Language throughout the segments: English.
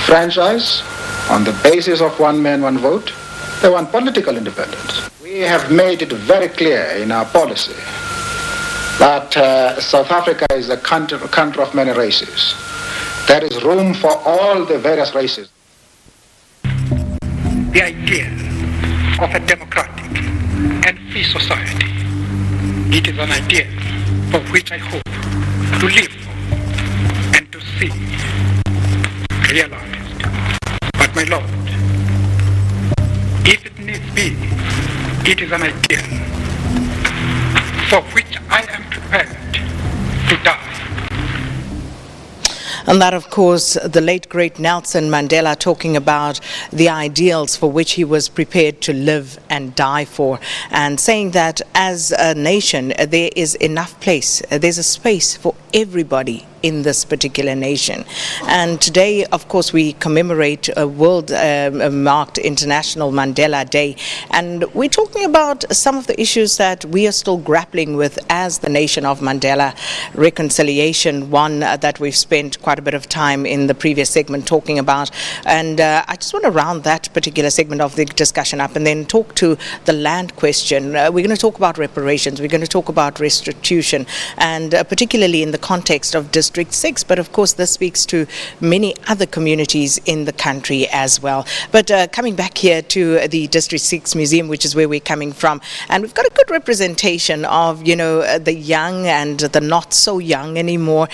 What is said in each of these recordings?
franchise on the basis of one man, one vote. They want political independence. We have made it very clear in our policy that South Africa is a country of many races. There is room for all the various races. The idea of a democratic and free society, it is an idea for which I hope to live for and to see realized. But my Lord, if it needs be, it is an idea for which I am prepared to die. And that, of course, the late, great Nelson Mandela talking about the ideals for which he was prepared to live and die for, and saying that as a nation, there is enough place, there's a space for everybody in this particular nation. And today, of course, we commemorate a world-marked International Mandela Day. And we're talking about some of the issues that we are still grappling with as the nation of Mandela. Reconciliation, one that we've spent quite a bit of time in the previous segment talking about. And I just want to round that particular segment of the discussion up and then talk to the land question. We're going to talk about reparations. We're going to talk about restitution, and particularly in the context of District 6, but of course this speaks to many other communities in the country as well. But coming back here to the District 6 Museum, which is where we're coming from, and we've got a good representation of, you know, the young and the not so young anymore,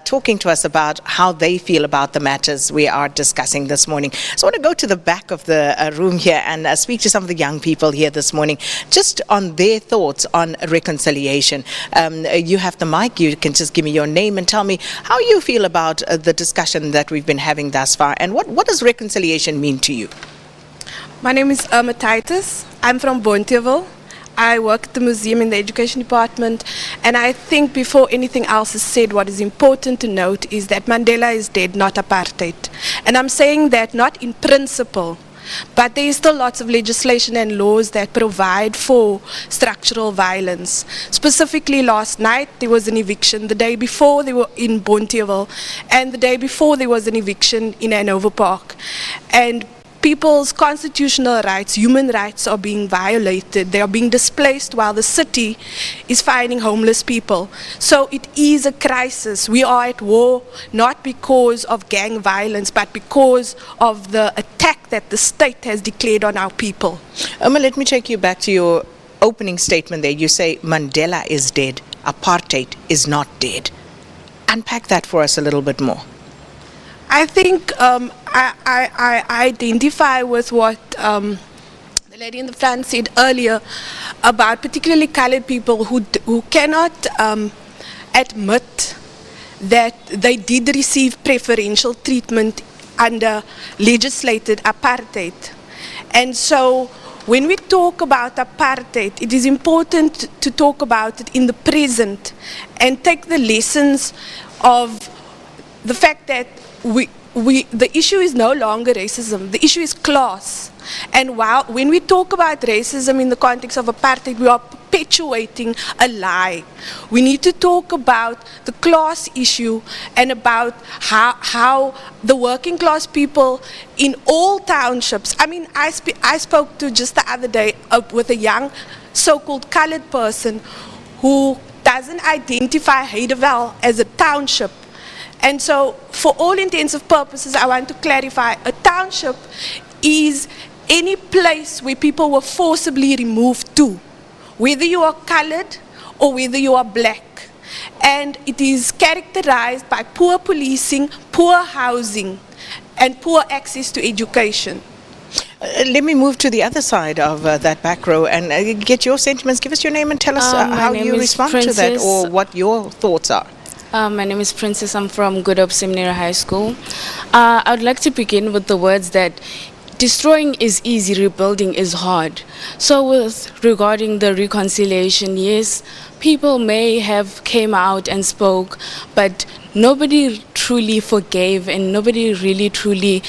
talking to us about how they feel about the matters we are discussing this morning. So I want to go to the back of the room here and speak to some of the young people here this morning, just on their thoughts on reconciliation. You have the mic, you can just give me your name and tell me how you feel about the discussion that we've been having thus far, and what does reconciliation mean to you? My name is Irma Titus. I'm from Bonteheuwel. I work at the museum in the education department, and I think before anything else is said, what is important to note is that Mandela is dead, not apartheid. And I'm saying that not in principle, but there is still lots of legislation and laws that provide for structural violence. Specifically last night there was an eviction, the day before they were in Bonteheuwel, and the day before there was an eviction in Hanover Park. And people's constitutional rights, human rights are being violated. They are being displaced while the city is finding homeless people. So it is a crisis. We are at war not because of gang violence, but because of the attack that the state has declared on our people. Irma, let me take you back to your opening statement there. You say Mandela is dead, apartheid is not dead. Unpack that for us a little bit more. I think I identify with what the lady in the front said earlier about particularly colored people who cannot admit that they did receive preferential treatment under legislated apartheid. And so when we talk about apartheid, it is important to talk about it in the present and take the lessons of the fact that the issue is no longer racism, the issue is class. And when we talk about racism in the context of apartheid, we are perpetuating a lie. We need to talk about the class issue and about how the working class people in all townships, I mean, I spoke to just the other day with a young so-called colored person who doesn't identify Heidevel as a township. And so, for all intents and purposes, I want to clarify, a township is any place where people were forcibly removed to, whether you are colored or whether you are black. And it is characterized by poor policing, poor housing, and poor access to education. Let me move to the other side of that back row and get your sentiments. Give us your name and tell us how you respond to that, or what your thoughts are. My name is Princess. I'm from Good Hope Seminary High School. I would like to begin with the words that destroying is easy, rebuilding is hard. So regarding the reconciliation, yes, people may have came out and spoke, but nobody truly forgave and nobody really truly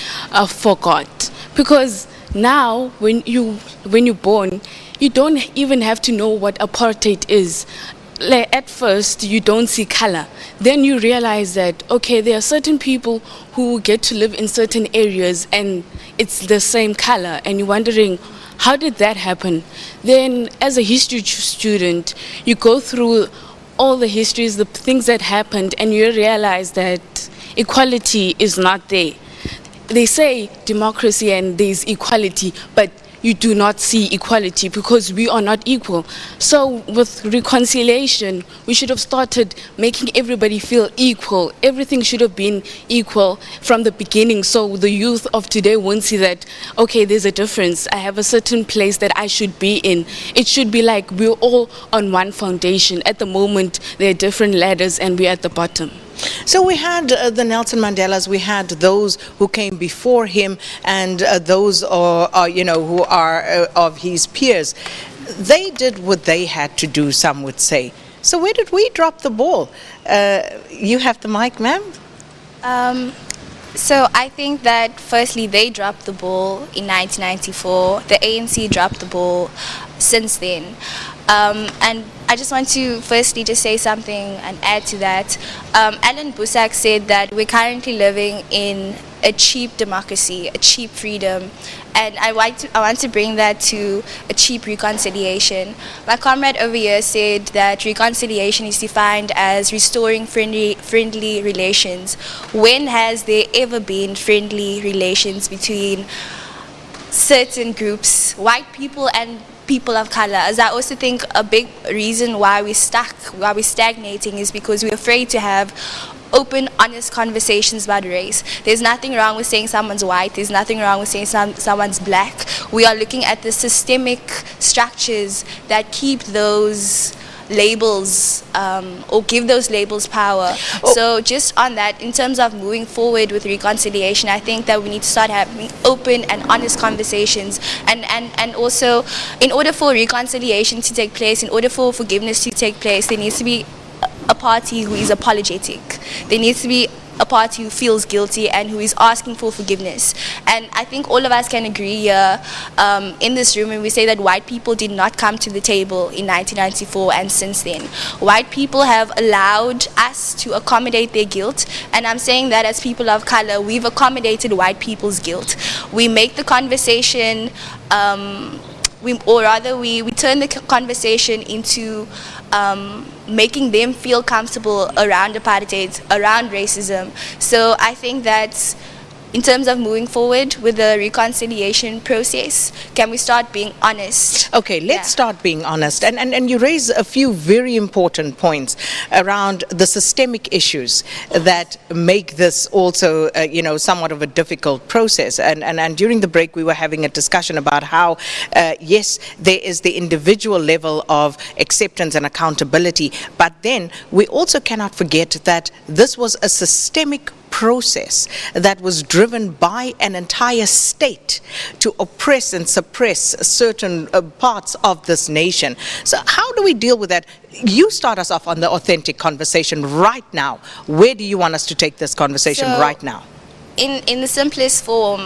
forgot. Because now when you're born, you don't even have to know what apartheid is. like, at first you don't see color. Then you realize that, okay, there are certain people who get to live in certain areas and it's the same color, and you're wondering, how did that happen? Then as a history student, you go through all the histories, the things that happened, and you realize that equality is not there. They say democracy and there's equality, but you do not see equality because we are not equal. So with reconciliation, we should have started making everybody feel equal. Everything should have been equal from the beginning, so the youth of today won't see that, okay, there's a difference. I have a certain place that I should be in. It should be like we're all on one foundation. At the moment, there are different ladders and we're at the bottom. So we had the Nelson Mandelas, we had those who came before him, and those who are of his peers. They did what they had to do, some would say. So where did we drop the ball? You have the mic, ma'am. So I think that firstly they dropped the ball in 1994. The ANC dropped the ball since then. And I just want to firstly just say something and add to that. Alan Busak said that we're currently living in a cheap democracy, a cheap freedom, and I want to bring that to a cheap reconciliation. My comrade over here said that reconciliation is defined as restoring friendly relations. When has there ever been friendly relations between certain groups, white people and people of color? As I also think a big reason why we're stuck, why we're stagnating, is because we're afraid to have open, honest conversations about race. There's nothing wrong with saying someone's white. There's nothing wrong with saying someone's black. We are looking at the systemic structures that keep those labels or give those labels power. So just on that, in terms of moving forward with reconciliation, I think that we need to start having open and honest conversations, and also in order for reconciliation to take place, in order for forgiveness to take place, there needs to be a party who is apologetic. There needs to be a party who feels guilty and who is asking for forgiveness. And I think all of us can agree here in this room when we say that white people did not come to the table in 1994 and since then. White people have allowed us to accommodate their guilt, and I'm saying that as people of color, we've accommodated white people's guilt. We make the conversation, we turn the conversation into making them feel comfortable around apartheid, around racism. So I think that in terms of moving forward with the reconciliation process, can we start being honest? Okay, let's start being honest. And you raise a few very important points around the systemic issues that make this also, somewhat of a difficult process. And during the break, we were having a discussion about how, yes, there is the individual level of acceptance and accountability, but then we also cannot forget that this was a systemic process that was driven by an entire state to oppress and suppress certain parts of this nation. So how do we deal with that? You start us off on the authentic conversation right now. Where do you want us to take this conversation right now? In the simplest form,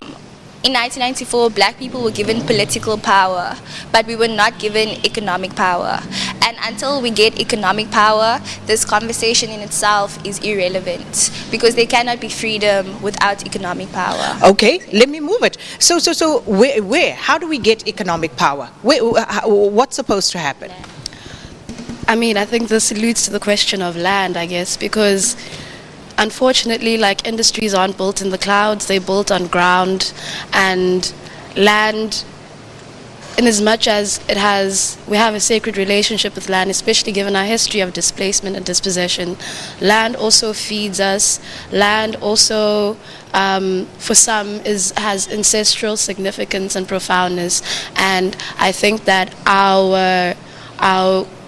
in 1994, black people were given political power, but we were not given economic power. And until we get economic power, this conversation in itself is irrelevant, because there cannot be freedom without economic power. Okay, let me move it. So where? How do we get economic power? What's supposed to happen? I mean, I think this alludes to the question of land, I guess, because unfortunately, like, industries aren't built in the clouds, they're built on ground, and land, in as much as we have a sacred relationship with land, especially given our history of displacement and dispossession, land also feeds us. Land also, for some, has ancestral significance and profoundness, and I think that our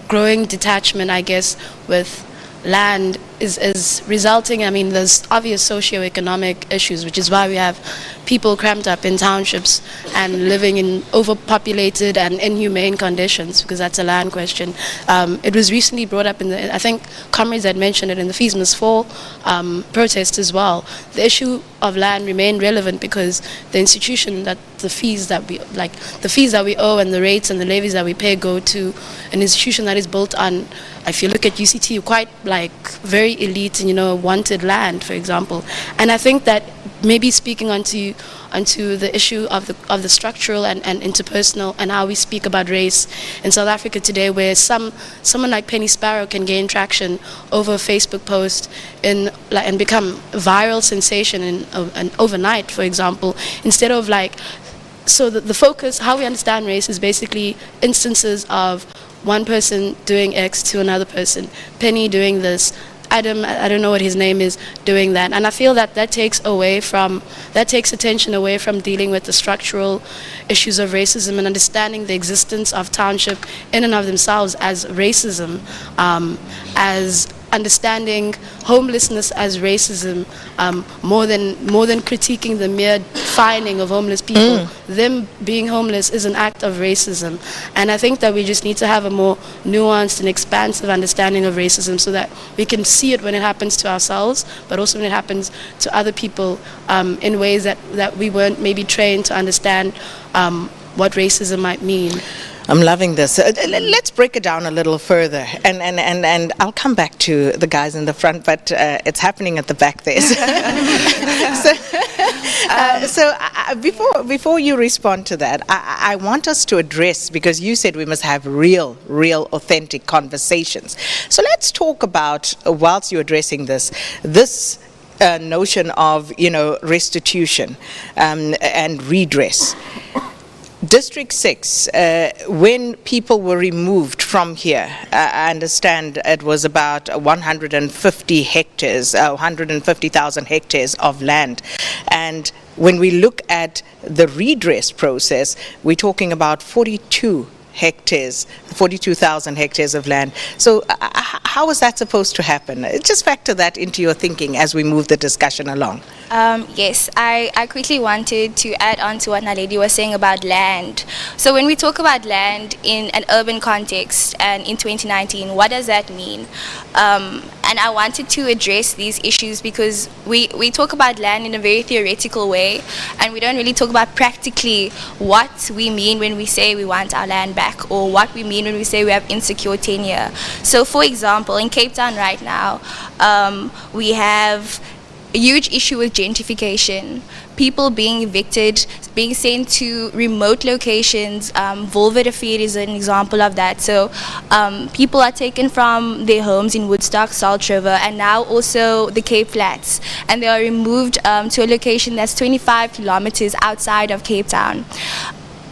growing detachment, I guess, with land is resulting, I mean, there's obvious socio-economic issues, which is why we have people cramped up in townships and living in overpopulated and inhumane conditions, because that's a land question. It was recently brought up I think comrades had mentioned it in the Fees Must Fall protest as well. The issue of land remained relevant because the institution that the fees that we owe and the rates and the levies that we pay go to an institution that is built on, if you look at UCT, quite like very elite and, you know, wanted land, for example. And I think that maybe speaking onto the issue of the structural and interpersonal and how we speak about race in South Africa today, where someone like Penny Sparrow can gain traction over a Facebook post and become a viral sensation in overnight, for example, instead of like, so the focus, how we understand race is basically instances of one person doing X to another person, Penny doing this, Adam, I don't know what his name is, doing that. And I feel that takes attention away from dealing with the structural issues of racism and understanding the existence of township in and of themselves as racism, as understanding homelessness as racism, more than critiquing the mere finding of homeless people. Them being homeless is an act of racism. And I think that we just need to have a more nuanced and expansive understanding of racism so that we can see it when it happens to ourselves, but also when it happens to other people in ways that we weren't maybe trained to understand what racism might mean. I'm loving this. Let's break it down a little further, and I'll come back to the guys in the front, but it's happening at the back there. Before you respond to that, I want us to address, because you said we must have real, authentic conversations. So let's talk about, whilst you're addressing this notion of, you know, restitution and redress. District 6, when people were removed from here, I understand it was about 150 hectares, 150,000 hectares of land. And when we look at the redress process, we're talking about 42,000 hectares of land. So how is that supposed to happen? Just factor that into your thinking as we move the discussion along. Yes, I quickly wanted to add on to what Naledi was saying about land. So when we talk about land in an urban context and in 2019, what does that mean? And I wanted to address these issues because we talk about land in a very theoretical way, and we don't really talk about practically what we mean when we say we want our land back, or what we mean when we say we have insecure tenure. So for example, in Cape Town right now, we have a huge issue with gentrification. People being evicted, being sent to remote locations. Volverdefeer is an example of that. So people are taken from their homes in Woodstock, Salt River, and now also the Cape Flats. And they are removed to a location that's 25 kilometers outside of Cape Town.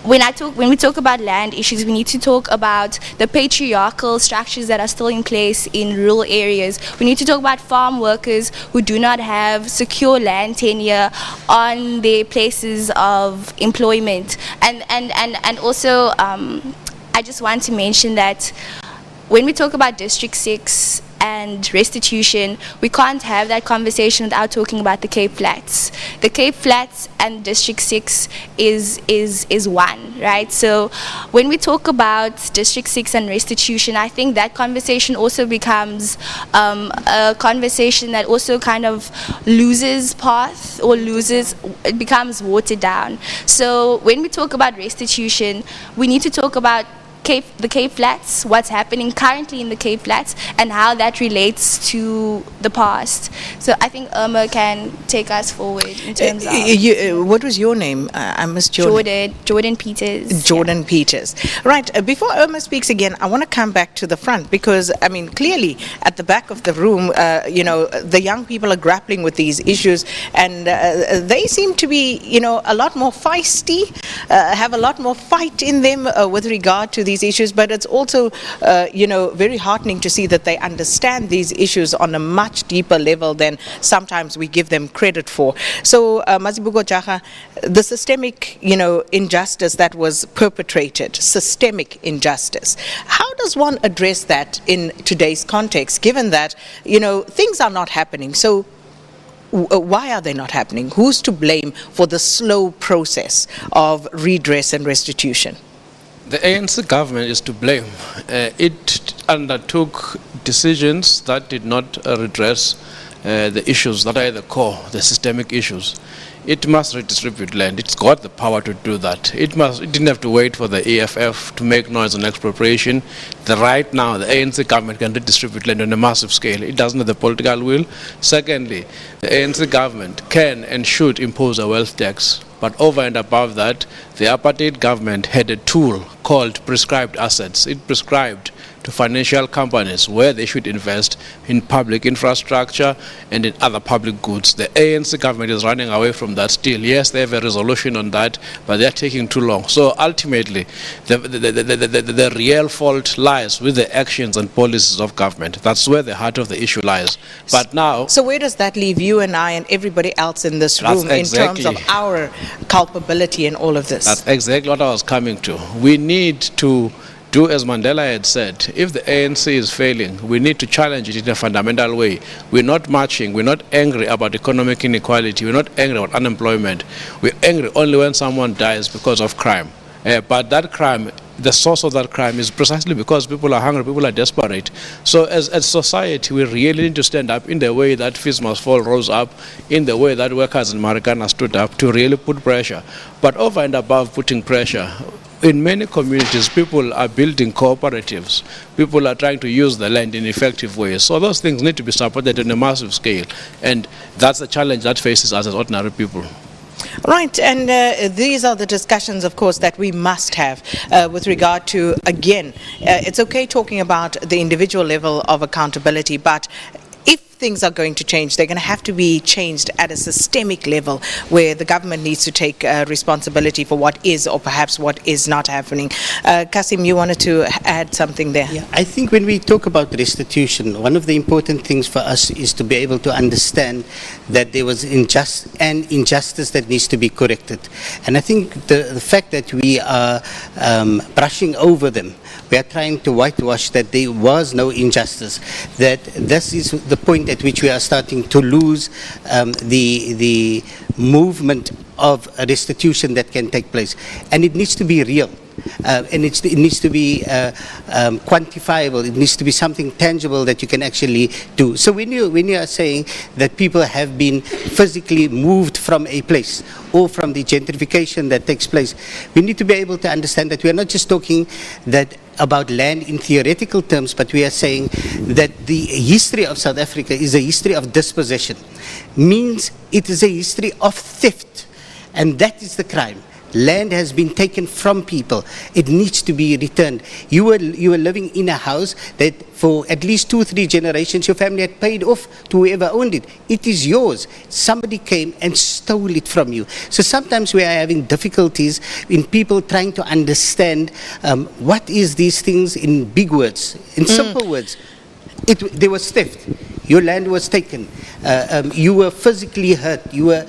When we talk about land issues, we need to talk about the patriarchal structures that are still in place in rural areas. We need to talk about farm workers who do not have secure land tenure on their places of employment. And also, I just want to mention that when we talk about District 6 and restitution, we can't have that conversation without talking about the Cape Flats. The Cape Flats and District 6 is one, right? So when we talk about District 6 and restitution, I think that conversation also becomes a conversation that also kind of loses path, or it becomes watered down. So when we talk about restitution, we need to talk about the Cape Flats, what's happening currently in the Cape Flats, and how that relates to the past. So I think Irma can take us forward in terms of... what was your name? I missed your name. Jordan Peters. Jordan Peters. Right, before Irma speaks again, I want to come back to the front, because, I mean, clearly at the back of the room, you know, the young people are grappling with these issues, and they seem to be, you know, a lot more feisty, have a lot more fight in them with regard to these issues, but it's also, you know, very heartening to see that they understand these issues on a much deeper level than sometimes we give them credit for. So, Mazibuko Jaha, the systemic, you know, injustice that was perpetrated, systemic injustice, how does one address that in today's context, given that, you know, things are not happening? So, why are they not happening? Who's to blame for the slow process of redress and restitution? The ANC government is to blame. It undertook decisions that did not redress the issues that are at the core, the systemic issues. it must redistribute land. It's got the power to do that. It didn't have to wait for the EFF to make noise on expropriation. Right now, the ANC government can redistribute land on a massive scale. It doesn't have the political will. Secondly, the ANC government can and should impose a wealth tax. But over and above that, the Apartheid government had a tool called prescribed assets. It prescribed to financial companies where they should invest in public infrastructure and in other public goods. The ANC government is running away from that still. Yes, they have a resolution on that, but they're taking too long. So ultimately, the real fault lies with the actions and policies of government. That's where the heart of the issue lies. But now... So where does that leave you and I and everybody else in this room in terms of our culpability in all of this? That's exactly what I was coming to. We need to do as Mandela had said. If the ANC is failing, we need to challenge it in a fundamental way. We're not marching, we're not angry about economic inequality, we're not angry about unemployment. We're angry only when someone dies because of crime. But that crime, the source of that crime is precisely because people are hungry, people are desperate. So as society, we really need to stand up in the way that Fees Must Fall rose up, in the way that workers in Marikana stood up to really put pressure. But over and above putting pressure, in many communities, people are building cooperatives. People are trying to use the land in effective ways. So those things need to be supported on a massive scale. And that's the challenge that faces us as ordinary people. Right, and these are the discussions, of course, that we must have with regard to, again, it's okay talking about the individual level of accountability, but if things are going to change, they're going to have to be changed at a systemic level where the government needs to take responsibility for what is or perhaps what is not happening. Kasim, you wanted to add something there? Yeah, I think when we talk about restitution, one of the important things for us is to be able to understand that there was injustice that needs to be corrected. And I think the fact that we are brushing over them, we are trying to whitewash that there was no injustice, that this is the point at which we are starting to lose the movement of restitution that can take place. And it needs to be real. And it needs to be quantifiable. It needs to be something tangible that you can actually do. So when you are saying that people have been physically moved from a place or from the gentrification that takes place, we need to be able to understand that we are not just talking about land in theoretical terms, but we are saying that the history of South Africa is a history of dispossession. Means it is a history of theft. And that is the crime. Land has been taken from people. It needs to be returned. You were living in a house that for at least 2-3 generations your family had paid off to whoever owned it. It is yours. Somebody came and stole it from you. So sometimes we are having difficulties in people trying to understand what is these things in big words, in simple words. There was theft. Your land was taken. You were physically hurt. You were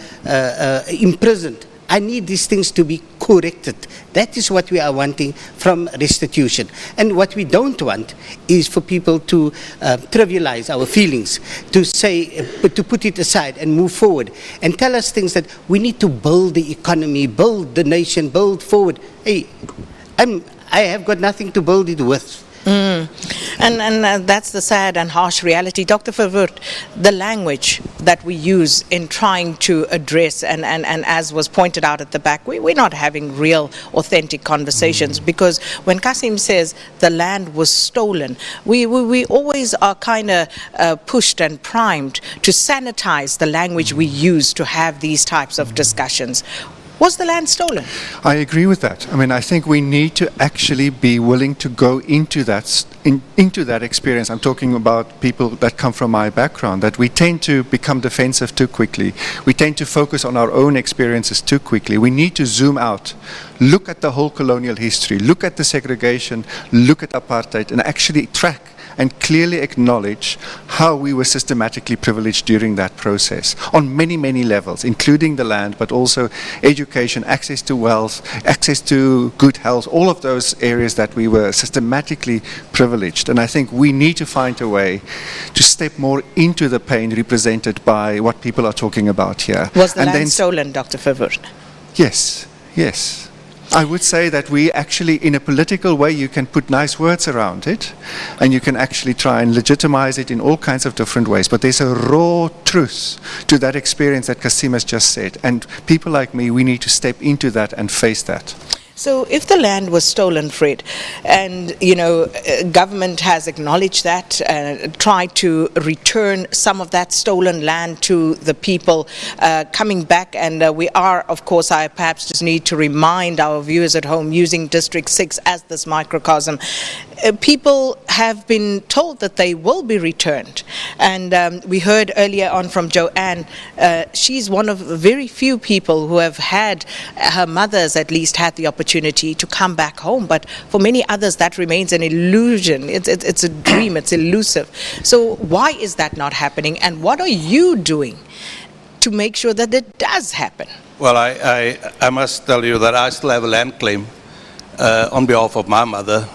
imprisoned. I need these things to be corrected. That is what we are wanting from restitution. And what we don't want is for people to trivialize our feelings, to say, to put it aside and move forward and tell us things that we need to build the economy, build the nation, build forward. Hey, I have got nothing to build it with. And that's the sad and harsh reality. Dr. Verwoerd, the language that we use in trying to address, and as was pointed out at the back, we're not having real, authentic conversations, because when Kasim says the land was stolen, we always are kind of pushed and primed to sanitize the language we use to have these types of discussions. Was the land stolen? I agree with that. I mean, I think we need to actually be willing to go into that experience. I'm talking about people that come from my background, that we tend to become defensive too quickly. We tend to focus on our own experiences too quickly. We need to zoom out, look at the whole colonial history, look at the segregation, look at apartheid, and actually track and clearly acknowledge how we were systematically privileged during that process on many, many levels, including the land, but also education, access to wealth, access to good health, all of those areas that we were systematically privileged. And I think we need to find a way to step more into the pain represented by what people are talking about here. Was the land stolen, Dr. Verwoerd? Yes, yes. I would say that we actually, in a political way, you can put nice words around it, and you can actually try and legitimize it in all kinds of different ways. But there's a raw truth to that experience that Kasim has just said. And people like me, we need to step into that and face that. So if the land was stolen, Fred, and, government has acknowledged that, tried to return some of that stolen land to the people coming back, and we are, of course, I perhaps just need to remind our viewers at home, using District 6 as this microcosm, people have been told that they will be returned. And we heard earlier on from Joanne, she's one of the very few people who have had, her mothers at least had the opportunity to come back home, but for many others that remains an illusion. It's a dream, it's elusive. So why is that not happening, and what are you doing to make sure that it does happen? Well, I must tell you that I still have a land claim on behalf of my mother,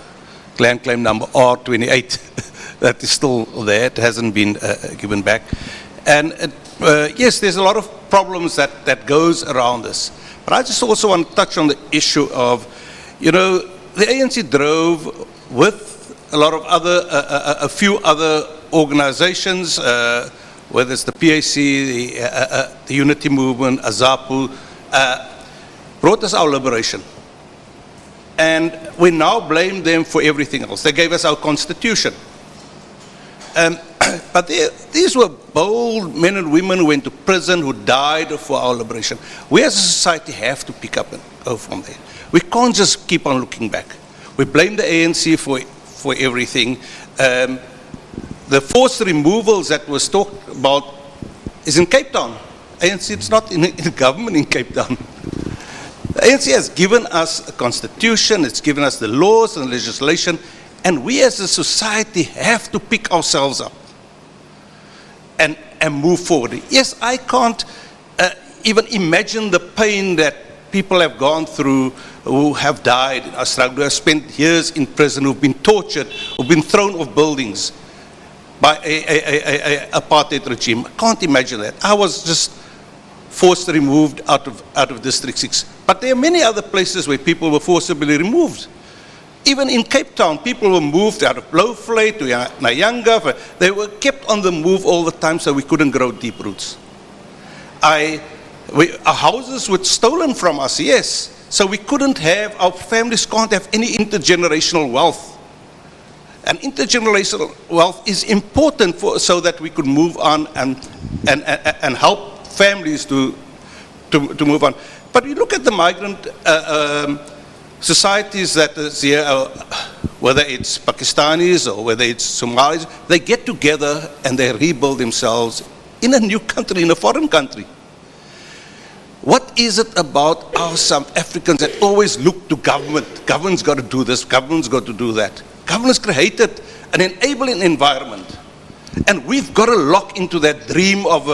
land claim number R28, that is still there, it hasn't been given back. And yes, there's a lot of problems that goes around this. But I just also want to touch on the issue of, the ANC drove with a lot of other, a few other organizations, whether it's the PAC, the Unity Movement, AZAPU, brought us our liberation. And we now blame them for everything else. They gave us our constitution. But these were bold men and women who went to prison, who died for our liberation. We as a society have to pick up and go from there. We can't just keep on looking back. We blame the ANC for everything. The forced removals that was talked about is in Cape Town. ANC, it's not in government in Cape Town. The ANC has given us a constitution, it's given us the laws and legislation, and we as a society have to pick ourselves up and move forward. Yes, I can't even imagine the pain that people have gone through who have died in Australia, who have spent years in prison, who've been tortured, who've been thrown off buildings by a apartheid regime. I can't imagine that. I was just forcibly removed out of District 6. But there are many other places where people were forcibly removed. Even in Cape Town, people were moved out of Blowflay to Nyanga. They were kept on the move all the time, so we couldn't grow deep roots. Our houses were stolen from us, yes. So we couldn't have, our families can't have any intergenerational wealth. And intergenerational wealth is important so that we could move on and help families to move on. But you look at the migrant societies that is here, whether it's Pakistanis or whether it's Somalis, they get together and they rebuild themselves in a new country, in a foreign country. What is it about our South Africans that always look to government? Government's got to do this, government's got to do that. Government's created an enabling environment. And we've got to lock into that dream of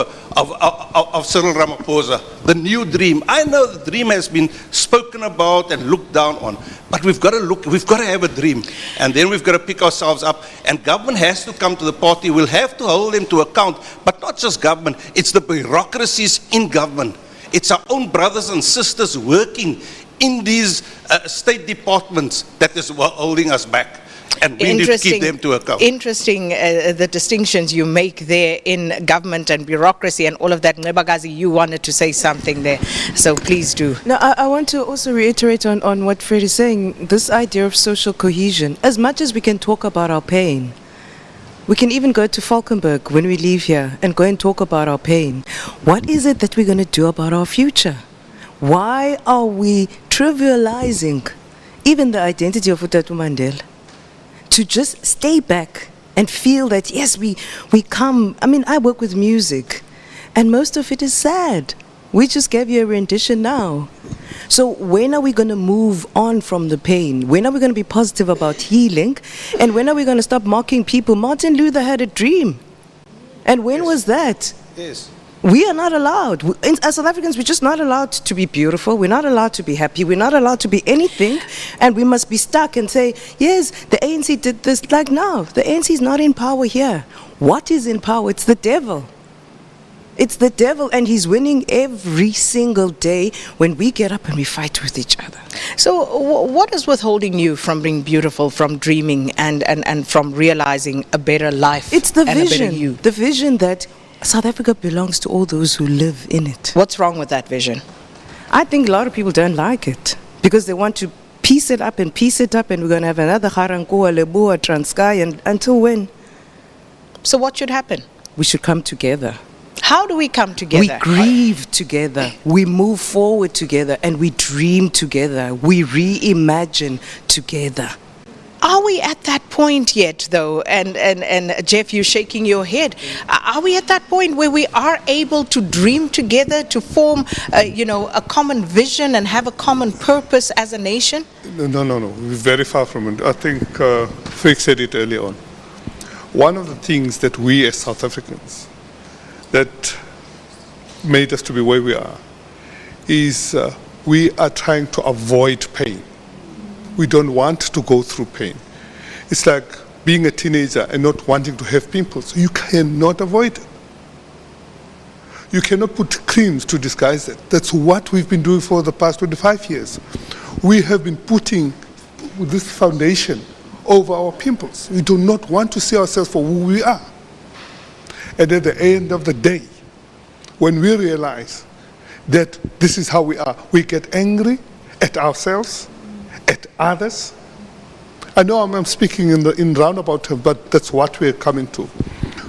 Cyril Ramaphosa, the new dream. I know the dream has been spoken about and looked down on, but we've got to have a dream. And then we've got to pick ourselves up, and government has to come to the party. We'll have to hold them to account, but not just government, it's the bureaucracies in government. It's our own brothers and sisters working in these state departments that is holding us back. And we need to keep them to account. Interesting the distinctions you make there in government and bureaucracy and all of that. Nebagazi, you wanted to say something there, so please do. No, I want to also reiterate on what Fred is saying, this idea of social cohesion. As much as we can talk about our pain, we can even go to Falkenberg when we leave here and go and talk about our pain. What is it that we're going to do about our future? Why are we trivializing even the identity of Utatu Mandela? To just stay back and feel that, yes, we come. I mean, I work with music, and most of it is sad. We just gave you a rendition now. So when are we going to move on from the pain? When are we going to be positive about healing? And when are we going to stop mocking people? Martin Luther had a dream. And when was that? Yes. We are not allowed. As South Africans, we're just not allowed to be beautiful. We're not allowed to be happy. We're not allowed to be anything. And we must be stuck and say, yes, the ANC did this. Like, no, the ANC is not in power here. What is in power? It's the devil. It's the devil, and he's winning every single day when we get up and we fight with each other. So what is withholding you from being beautiful, from dreaming and from realizing a better life? It's the and a better vision. you? The vision that South Africa belongs to all those who live in it. What's wrong with that vision? I think a lot of people don't like it because they want to piece it up, and we're going to have another Garankuwa, Leboa, Transkei, and until when? So what should happen? We should come together. How do we come together? We grieve together, we move forward together, and we dream together, we reimagine together. Are we at that point yet, though? And Jeff, you're shaking your head. Are we at that point where we are able to dream together, to form, a common vision and have a common purpose as a nation? No. We're very far from it. I think Frick said it early on. One of the things that we as South Africans that made us to be where we are is we are trying to avoid pain. We don't want to go through pain. It's like being a teenager and not wanting to have pimples. You cannot avoid it. You cannot put creams to disguise it. That's what we've been doing for the past 25 years. We have been putting this foundation over our pimples. We do not want to see ourselves for who we are. And at the end of the day, when we realize that this is how we are, we get angry at ourselves, at others. I know I'm speaking in roundabout terms, but that's what we're coming to.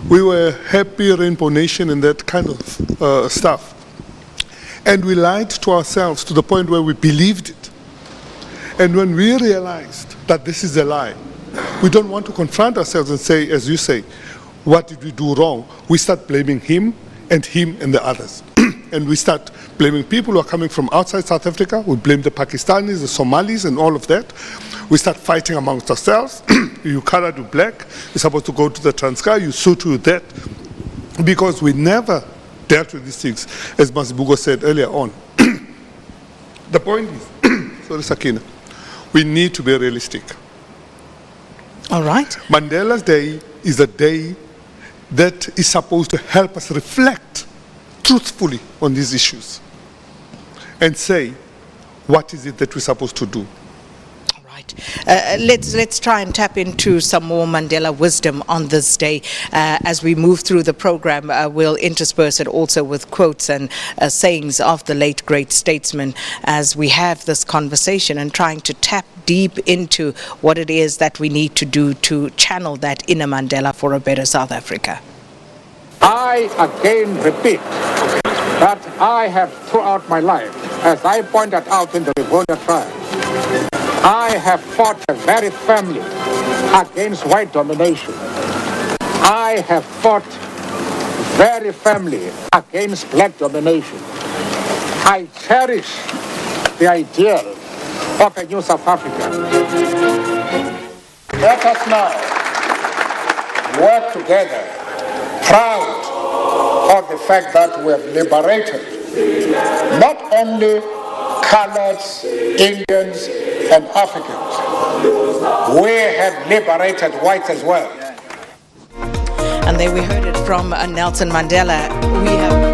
We were happy Rainbow Nation and that kind of stuff. And we lied to ourselves to the point where we believed it. And when we realized that this is a lie, we don't want to confront ourselves and say, as you say, what did we do wrong? We start blaming him and the others. And we start blaming people who are coming from outside South Africa. We blame the Pakistanis, the Somalis, and all of that. We start fighting amongst ourselves. You colored, you black. You're supposed to go to the Transkei, you suit with that. Because we never dealt with these things, as Masibugo said earlier on. The point is, sorry Sakina, we need to be realistic. All right. Mandela's Day is a day that is supposed to help us reflect truthfully on these issues and say, what is it that we're supposed to do? All right. Let's try and tap into some more Mandela wisdom on this day. As we move through the program, we'll intersperse it also with quotes and sayings of the late great statesman as we have this conversation and trying to tap deep into what it is that we need to do to channel that inner Mandela for a better South Africa. I again repeat that I have throughout my life, as I pointed out in the Livonia trial, I have fought very firmly against white domination. I have fought very firmly against black domination. I cherish the ideal of a new South Africa. Let us now work together, proud of the fact that we have liberated not only coloreds, Indians, and Africans. We have liberated whites as well. And there we heard it from Nelson Mandela. We have